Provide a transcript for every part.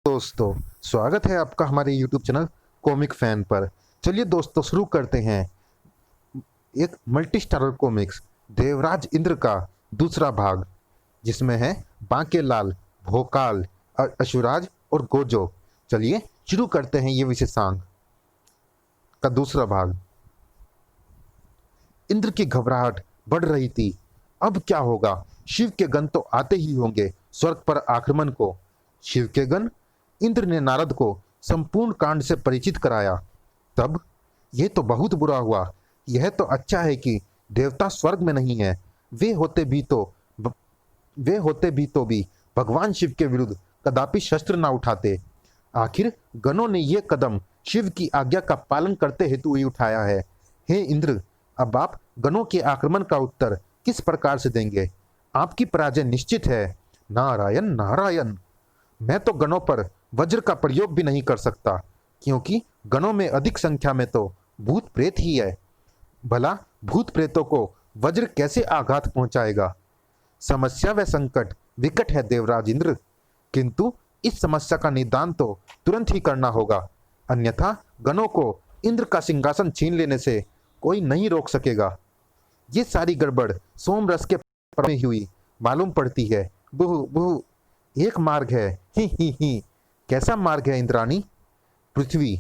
दोस्तों, स्वागत है आपका हमारे YouTube चैनल कॉमिक फैन पर। चलिए दोस्तों, शुरू करते हैं एक multi starrer comics Devraj Indra का दूसरा भाग, जिसमें है बांकेलाल, भोकाल, अशुराज और गोजो। चलिए शुरू करते हैं ये विशेषांक का दूसरा भाग। इंद्र की घबराहट बढ़ रही थी। अब क्या होगा? शिव के गण तो आते ही होंगे स्वर्ग पर आक्रमण को। शिव के गण। इंद्र ने नारद को संपूर्ण कांड से परिचित कराया। तब यह तो बहुत बुरा हुआ। यह तो अच्छा है कि देवता स्वर्ग में नहीं है। वे होते भी तो भी भगवान शिव के विरुद्ध कदापि शस्त्र ना उठाते। आखिर गणों ने यह कदम शिव की आज्ञा का पालन करते हेतु ही उठाया है। हे इंद्र, अब आप गणों के आक्रमण का उत्तर किस प्रकार से देंगे? आपकी पराजय निश्चित है। नारायण नारायण। मैं तो गणों पर वज्र का प्रयोग भी नहीं कर सकता, क्योंकि गणों में अधिक संख्या में तो भूत प्रेत ही है। भला भूत प्रेतों को वज्र कैसे आघात पहुंचाएगा? समस्या व संकट विकट है देवराज इंद्र, किंतु इस समस्या का निदान तो तुरंत ही करना होगा, अन्यथा गणों को इंद्र का सिंहासन छीन लेने से कोई नहीं रोक सकेगा। ये सारी गड़बड़ सोमरस के में हुई मालूम पड़ती है। बुहु बुहु। एक मार्ग है। ही। कैसा मार्ग है इंद्राणी? पृथ्वी।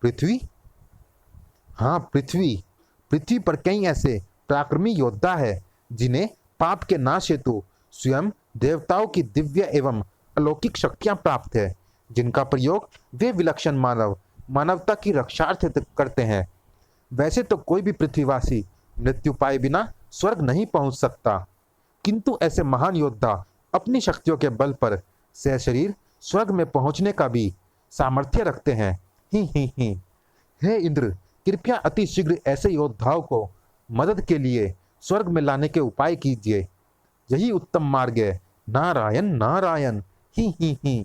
पृथ्वी? हाँ, पृथ्वी। पृथ्वी पर कई ऐसे पराक्रमी योद्धा है जिन्हें पाप के नाश हेतु स्वयं देवताओं की दिव्य एवं अलौकिक शक्तियां प्राप्त है, जिनका प्रयोग वे विलक्षण मानवता की रक्षार्थ करते हैं। वैसे तो कोई भी पृथ्वीवासी मृत्यु पाए बिना स्वर्ग नहीं पहुंच सकता, किंतु ऐसे महान योद्धा अपनी शक्तियों के बल पर सशरीर स्वर्ग में पहुंचने का भी सामर्थ्य रखते हैं। ही। हे इंद्र, कृपया अति शीघ्र ऐसे योद्धाओं को मदद के लिए स्वर्ग में लाने के उपाय कीजिए। यही उत्तम मार्ग है। नारायण नारायण। ही।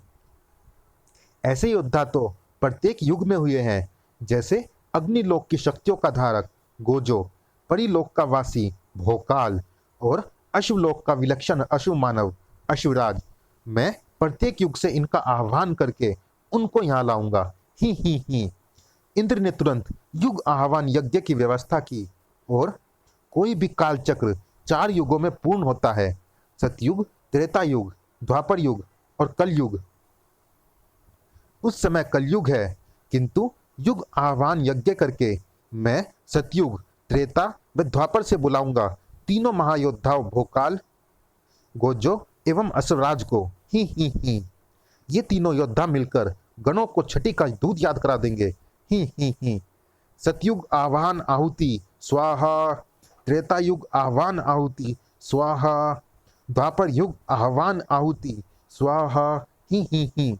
ऐसे योद्धा तो प्रत्येक युग में हुए हैं, जैसे अग्निलोक की शक्तियों का धारक गोजो, परिलोक का वासी भोकाल और अश्वलोक का विलक्षण अश्व मानव अश्वराज। मैं प्रत्येक युग से इनका आह्वान करके उनको यहाँ लाऊंगा। ही। इंद्र ने तुरंत युग आह्वान यज्ञ की व्यवस्था की और कोई भी काल चक्र 4 युगों में पूर्ण होता है: सतयुग, त्रेता युग, द्वापर युग और कलयुग। उस समय कलयुग है, किंतु युग आह्वान यज्ञ करके मैं सतयुग, त्रेता व द्वापर से बुलाऊंगा तीनों महायोद्धाओं भोकाल, गोजो एवं अश्वराज को। ही। ये तीनों योद्धा मिलकर गणों को छठी का दूध याद करा देंगे। ही। सतयुग आह्वान आहुति स्वाहा, त्रेता युग आह्वान आहुति स्वाहा, द्वापर युग आह्वान आहुति स्वाहा। ही।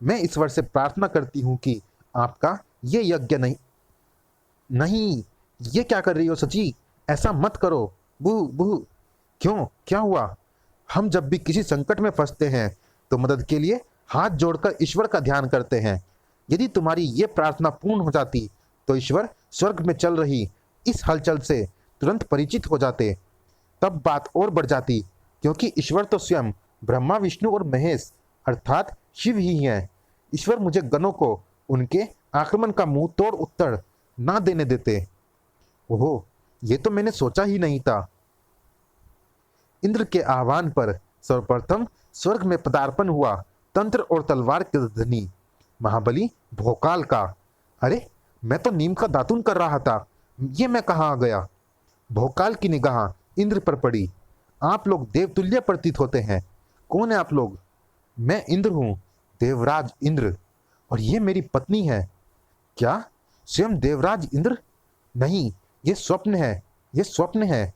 मैं ईश्वर से प्रार्थना करती हूँ कि आपका ये यज्ञ नहीं। ये क्या कर रही हो सची? ऐसा मत करो। बुहु बुहु। क्यों? क्या हुआ? हम जब भी किसी संकट में फंसते हैं तो मदद के लिए हाथ जोड़कर ईश्वर का ध्यान करते हैं। यदि तुम्हारी ये प्रार्थना पूर्ण हो जाती तो ईश्वर स्वर्ग में चल रही इस हलचल से तुरंत परिचित हो जाते। तब बात और बढ़ जाती, क्योंकि ईश्वर तो स्वयं ब्रह्मा, विष्णु और महेश अर्थात शिव ही है। ईश्वर मुझे गणों को उनके आक्रमण का मुंह तोड़ उत्तर ना देने देते। ओहो, ये तो मैंने सोचा ही नहीं था। इंद्र के आह्वान पर सर्वप्रथम स्वर्ग में पदार्पण हुआ तंत्र और तलवार के धनी महाबली भोकाल का। अरे, मैं तो नीम का दातुन कर रहा था, ये मैं कहाँ आ गया? भोकाल की निगाह इंद्र पर पड़ी। आप लोग देवतुल्य प्रतीत होते हैं। कौन है आप लोग? मैं इंद्र हूँ, देवराज इंद्र, और ये मेरी पत्नी है। क्या स्वयं देवराज इंद्र? नहीं, ये स्वप्न है, ये स्वप्न है,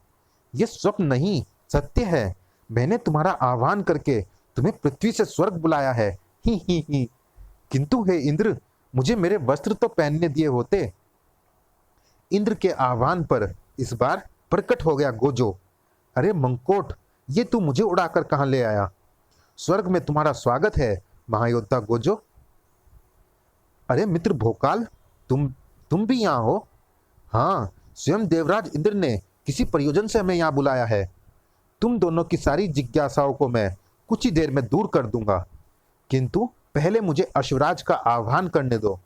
ये स्वप्न नहीं, सत्य है। मैंने तुम्हारा आह्वान करके तुम्हें पृथ्वी से स्वर्ग बुलाया है। ही। किंतु हे इंद्र, मुझे मेरे वस्त्र तो पहनने दिए होते। इंद्र के आह्वान पर इस बार प्रकट हो गया गोजो। अरे मंकोट, ये तू मुझे उड़ाकर कहाँ ले आया? स्वर्ग में तुम्हारा स्वागत है महायोद्धा गोजो। अरे मित्र भोकाल, तुम भी यहाँ हो? हाँ, स्वयं देवराज इंद्र ने किसी प्रयोजन से हमें यहाँ बुलाया है। तुम दोनों की सारी जिज्ञासाओं को मैं कुछ ही देर में दूर कर दूंगा, किंतु पहले मुझे अश्वराज का आह्वान करने दो।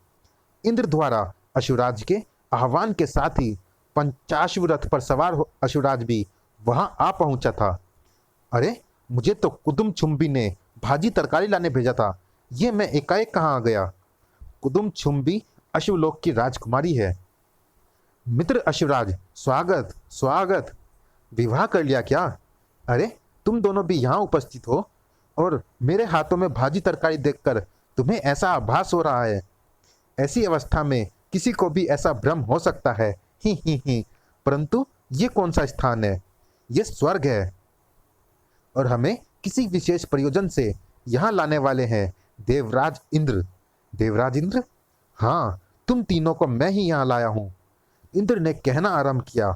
इंद्र द्वारा अश्वराज के आह्वान के साथ ही 50 रथ पर सवार अश्वराज भी वहां आ पहुंचा था। अरे, मुझे तो कुदुम छुम्बी ने भाजी तरकारी लाने भेजा था, ये मैं एकाएक कहाँ आ गया? कुदुम छुम्बी अश्वलोक की राजकुमारी है। मित्र अश्वराज, स्वागत स्वागत। विवाह कर लिया क्या? अरे, तुम दोनों भी यहाँ उपस्थित हो और मेरे हाथों में भाजी तरकारी देखकर तुम्हें ऐसा आभास हो रहा है। ऐसी अवस्था में किसी को भी ऐसा भ्रम हो सकता है। ही। परंतु ये कौन सा स्थान है? ये स्वर्ग है और हमें किसी विशेष प्रयोजन से यहाँ लाने वाले हैं देवराज इंद्र। देवराज इंद्र? हाँ, तुम तीनों को मैं ही यहाँ लाया हूँ। इंद्र ने कहना आरंभ किया।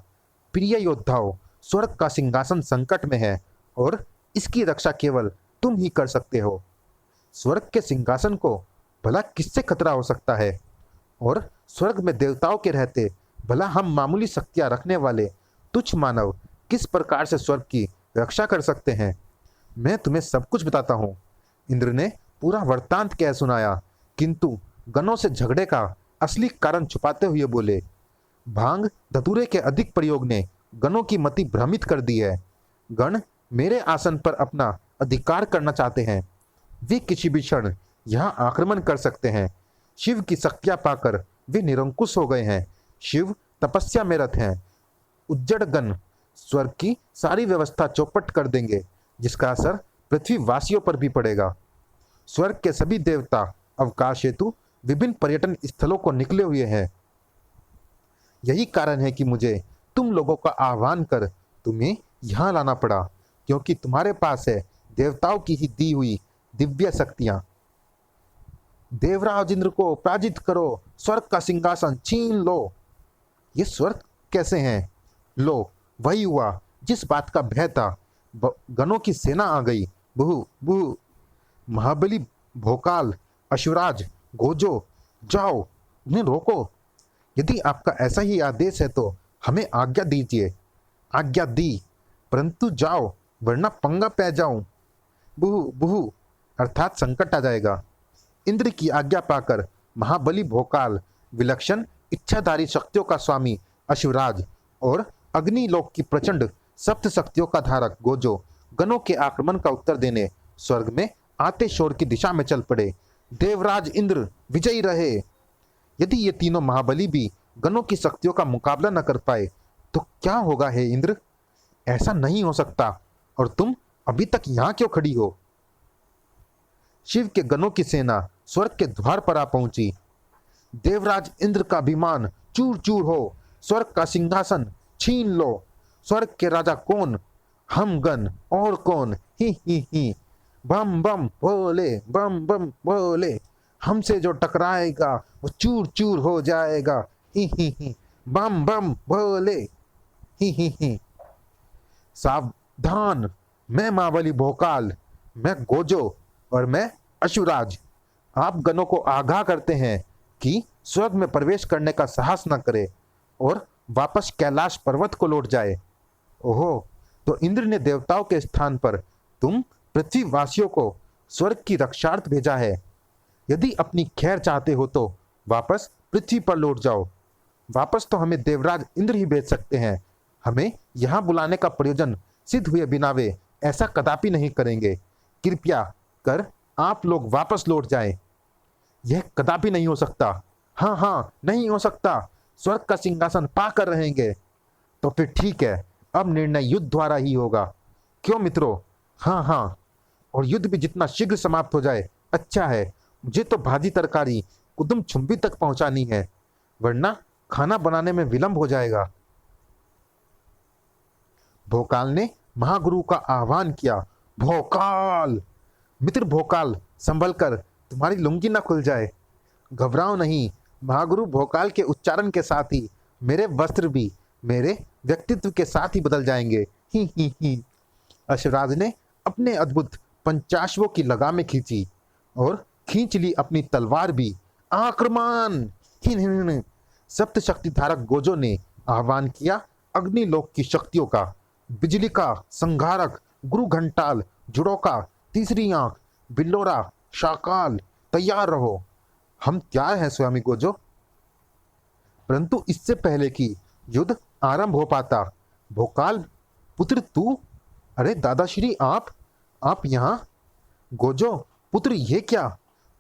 प्रिय योद्धाओं, स्वर्ग का सिंहासन संकट में है और इसकी रक्षा केवल तुम ही कर सकते हो। स्वर्ग के सिंहासन को भला किससे खतरा हो सकता है? और स्वर्ग में देवताओं के रहते भला हम मामूली शक्तियां रखने वाले तुच्छ मानव किस प्रकार से स्वर्ग की रक्षा कर सकते हैं? मैं तुम्हें सब कुछ बताता हूँ। इंद्र ने पूरा वृत्तांत कह सुनाया, किंतु गणों से झगड़े का असली कारण छुपाते हुए बोले। भांग धतूरे के अधिक प्रयोग ने गणों की मति भ्रमित कर दी है। गण मेरे आसन पर अपना अधिकार करना चाहते हैं। वे किसी भी क्षण यहाँ आक्रमण कर सकते हैं। शिव की शक्तियां पाकर वे निरंकुश हो गए हैं। शिव तपस्या में रत हैं। उज्जड़ गण स्वर्ग की सारी व्यवस्था चौपट कर देंगे, जिसका असर पृथ्वी वासियों पर भी पड़ेगा। स्वर्ग के सभी देवता अवकाश हेतु विभिन्न पर्यटन स्थलों को निकले हुए हैं। यही कारण है कि मुझे तुम लोगों का आह्वान कर तुम्हें यहाँ लाना पड़ा, क्योंकि तुम्हारे पास है देवताओं की ही दी हुई दिव्य शक्तियां। देवराज इंद्र को पराजित करो, स्वर्ग का सिंहासन छीन लो। ये स्वर्ग कैसे हैं? लो, वही हुआ जिस बात का भय था। गणों की सेना आ गई। बुहु बुहु। महाबली, भोकाल, अश्वराज, गोजो, जाओ, उन्हें रोको। यदि आपका ऐसा ही आदेश है तो हमें आज्ञा दीजिए। आज्ञा दी, परंतु जाओ, वरना पंगा पै जाऊं। बुहु बुहु, अर्थात संकट आ जाएगा। इंद्र की आज्ञा पाकर महाबली भोकाल, विलक्षण इच्छाधारी शक्तियों का स्वामी अश्वराज और अग्निलोक की प्रचंड सप्त शक्तियों का धारक गोजो गणों के आक्रमण का उत्तर देने स्वर्ग में आते शोर की दिशा में चल पड़े। देवराज इंद्र विजयी रहे। यदि ये तीनों महाबली भी गणों की शक्तियों का मुकाबला न कर पाए तो क्या होगा हे इंद्र? ऐसा नहीं हो सकता। और तुम अभी तक यहाँ क्यों खड़ी हो? शिव के गणों की सेना स्वर्ग के द्वार पर आ पहुंची। देवराज इंद्र का अभिमान चूर चूर हो, स्वर्ग का सिंहासन छीन लो। स्वर्ग के राजा कौन? हम गण, और कौन? ही। बम बम भोले, बम बम भोले। हमसे जो टकराएगा वो चूर चूर हो जाएगा। ही। बम बम भोले। ही। सावधान, मैं महाबली भोकाल, मैं गोजो और मैं अश्वराज आप गणों को आगाह करते हैं कि स्वर्ग में प्रवेश करने का साहस न करे और वापस कैलाश पर्वत को लौट जाए। ओहो, तो इंद्र ने देवताओं के स्थान पर तुम पृथ्वीवासियों को स्वर्ग की रक्षार्थ भेजा है। यदि अपनी खैर चाहते हो तो वापस पृथ्वी पर लौट जाओ। वापस तो हमें देवराज इंद्र ही भेज सकते हैं। हमें यहाँ बुलाने का प्रयोजन सिद्ध हुए बिना वे ऐसा कदापि नहीं करेंगे। कृपया कर आप लोग वापस लौट जाएं। यह कदापि नहीं हो सकता। हाँ, नहीं हो सकता। स्वर्ग का सिंहासन पाकर रहेंगे। तो फिर ठीक है, अब निर्णय युद्ध द्वारा ही होगा। क्यों मित्रों? हाँ, और युद्ध भी जितना शीघ्र समाप्त हो जाए अच्छा है। मुझे तो भाजी तरकारी कुदुम छुम्बी तक पहुंचानी है, वरना खाना बनाने में विलंब हो जाएगा। भोकाल ने महागुरु का आह्वान किया। भोकाल, मित्र भोकाल, संभल कर, तुम्हारी लुंगी ना खुल जाए। घबराओ नहीं, महागुरु भोकाल के उच्चारण के साथ ही मेरे वस्त्र भी मेरे व्यक्तित्व के साथ ही बदल जाएंगे। ही। अश्वराज ने अपने अद्भुत 50 की लगामें खींची और खींच ली अपनी तलवार भी। आक्रमण! हिन। सप्त शक्ति धारक गोजो ने आह्वान किया अग्निलोक की शक्तियों का। बिजली का संघारक गुरु घंटाल, जुड़ों का तीसरी आंख, बिल्लोरा, शाकाल, तैयार रहो, हम तैयार हैं स्वामी गोजो। परंतु इससे पहले कि युद्ध आरंभ हो पाता, भोकाल पुत्र तू, अरे दादाश्री आप यहाँ? गोजो पुत्र ये क्या,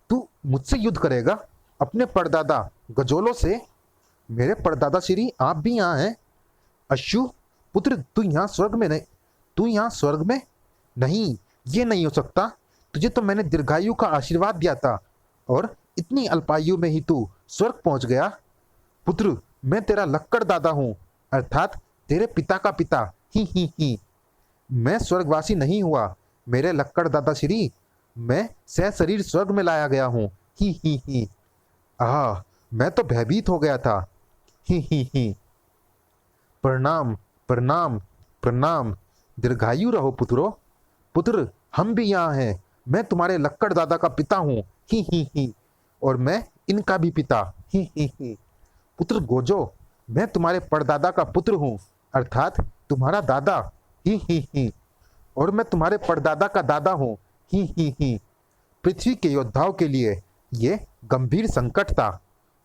तू मुझसे युद्ध करेगा अपने परदादा गजोलों से? मेरे परदादा श्री आप भी यहाँ हैं? अश्शू पुत्र तू यहाँ स्वर्ग में नहीं, तू यहाँ स्वर्ग में नहीं, ये नहीं हो सकता। तुझे तो मैंने दीर्घायु का आशीर्वाद दिया था और इतनी अल्पायु में ही तू स्वर्ग पहुंच गया। पुत्र मैं तेरा लक्कड़ दादा हूँ, अर्थात तेरे पिता का पिता। ही मैं स्वर्गवासी नहीं हुआ मेरे लक्कड़ दादा श्री, मैं सशरीर स्वर्ग में लाया गया हूँ। ही मैं तो भयभीत हो गया था। ही प्रणाम प्रणाम प्रणाम, दीर्घायु रहो पुत्रो। पुत्र हम भी यहाँ हैं, मैं तुम्हारे लक्कड़ दादा का पिता हूँ। ही और मैं इनका भी पिता। ही पुत्र गोजो मैं तुम्हारे परदादा का पुत्र हूँ, अर्थात तुम्हारा दादा। ही और मैं तुम्हारे परदादा का दादा हूँ। ही पृथ्वी के योद्धाओं के लिए ये गंभीर संकट था।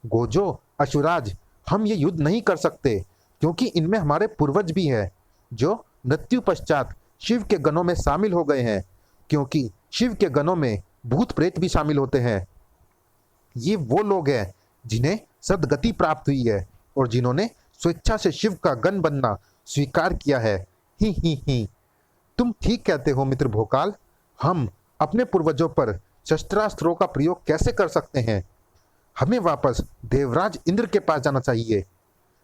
गोजो अशुराज हम ये युद्ध नहीं कर सकते, क्योंकि इनमें हमारे पूर्वज भी हैं जो मृत्यु पश्चात शिव के गणों में शामिल हो गए हैं, क्योंकि शिव के गणों में भूत प्रेत भी शामिल होते हैं। ये वो लोग हैं जिन्हें सद्गति प्राप्त हुई है और जिन्होंने स्वेच्छा से शिव का गण बनना स्वीकार किया है। ही तुम ठीक कहते हो मित्र भोकाल, हम अपने पूर्वजों पर शस्त्रास्त्रों का प्रयोग कैसे कर सकते हैं? हमें वापस देवराज इंद्र के पास जाना चाहिए।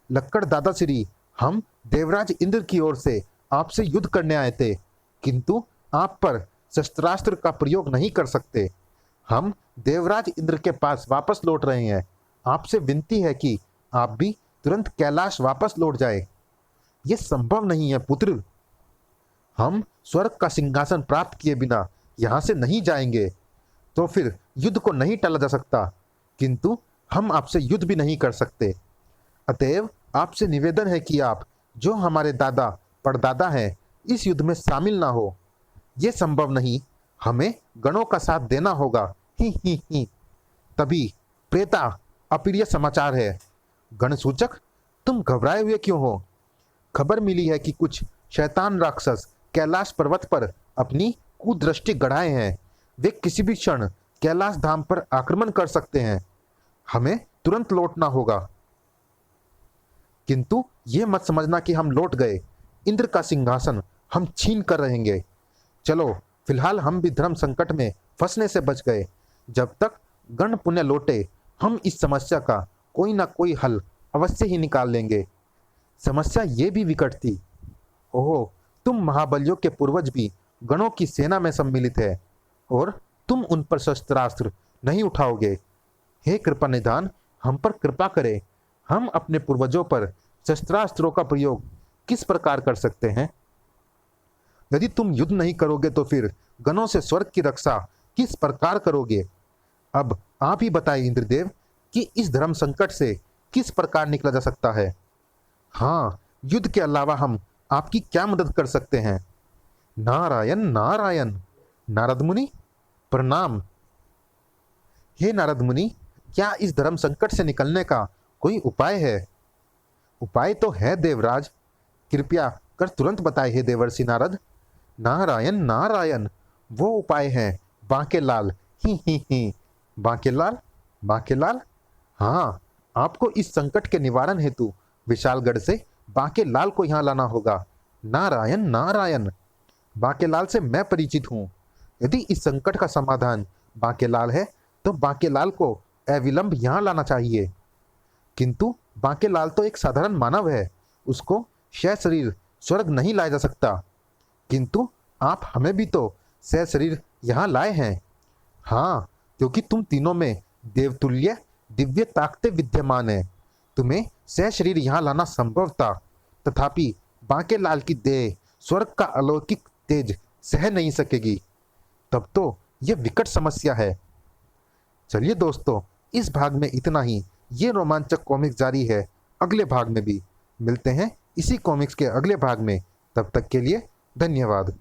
लक्कड़ दादा श्री हम देवराज इंद्र की ओर से आपसे युद्ध करने आए थे, किंतु आप पर शस्त्रास्त्र का प्रयोग नहीं कर सकते। हम देवराज इंद्र के पास वापस लौट रहे हैं, आपसे विनती है कि आप भी तुरंत कैलाश वापस लौट जाए। यह संभव नहीं है पुत्र, हम स्वर्ग का सिंहासन प्राप्त किए बिना यहाँ से नहीं जाएंगे। तो फिर युद्ध को नहीं टाला जा सकता, किंतु हम आपसे युद्ध भी नहीं कर सकते। अतएव आपसे निवेदन है कि आप जो हमारे दादा परदादा हैं इस युद्ध में शामिल ना हो। ये संभव नहीं, हमें गणों का साथ देना होगा। ही तभी प्रेता अप्रिय समाचार है। गणसूचक तुम घबराए हुए क्यों हो? खबर मिली है कि कुछ शैतान राक्षस कैलाश पर्वत पर अपनी कुदृष्टि गढ़ाए हैं। वे किसी भी क्षण कैलाश धाम पर आक्रमण कर सकते हैं, हमें तुरंत लौटना होगा। किंतु यह मत समझना कि हम लौट गए, इंद्र का सिंहासन हम छीन कर रहेंगे। चलो फिलहाल हम भी धर्म संकट में फंसने से बच गए। जब तक गण पुण्य लौटे हम इस समस्या का कोई ना कोई हल अवश्य ही निकाल लेंगे। समस्या ये भी विकट थी, ओह तुम महाबलियों के पूर्वज भी गणों की सेना में सम्मिलित है और तुम उन पर शस्त्रास्त्र नहीं उठाओगे। हे कृपा निधान हम पर कृपा करें, हम अपने पूर्वजों पर शस्त्रास्त्रों का प्रयोग किस प्रकार कर सकते हैं? यदि तुम युद्ध नहीं करोगे तो फिर गणों से स्वर्ग की रक्षा किस प्रकार करोगे? अब आप ही बताइए इंद्रदेव कि इस धर्म संकट से किस प्रकार निकला जा सकता है। हाँ, युद्ध के अलावा हम आपकी क्या मदद कर सकते हैं? नारायण नारायण। नारद मुनि प्रणाम। हे नारद मुनि, क्या इस धर्म संकट से निकलने का कोई उपाय है? उपाय तो है देवराज, कृपया कर तुरंत बताए हे देवर्षि नारद। नारायण नारायण, वो उपाय है बांकेलाल। ही बांकेलाल? बांकेलाल? हाँ, आपको इस संकट के निवारण हेतु विशालगढ़ से बांकेलाल को यहाँ लाना होगा। नारायण नारायण, बांकेलाल से मैं परिचित हूँ। यदि इस संकट का समाधान बांकेलाल है तो बांकेलाल को अविलंब यहाँ लाना चाहिए। किंतु बांकेलाल तो एक साधारण मानव है, उसको सशरीर स्वर्ग नहीं लाया जा सकता। किंतु आप हमें भी तो सशरीर यहाँ लाए हैं। हाँ, क्योंकि तुम तीनों में देवतुल्य दिव्य ताकतें विद्यमान है, तुम्हें सशरीर यहाँ लाना संभव था। तथापि बांकेलाल की देह स्वर्ग का अलौकिक तेज सह नहीं सकेगी, तब तो यह विकट समस्या है। चलिए दोस्तों, इस भाग में इतना ही। ये रोमांचक कॉमिक्स जारी है अगले भाग में भी। मिलते हैं इसी कॉमिक्स के अगले भाग में, तब तक के लिए धन्यवाद।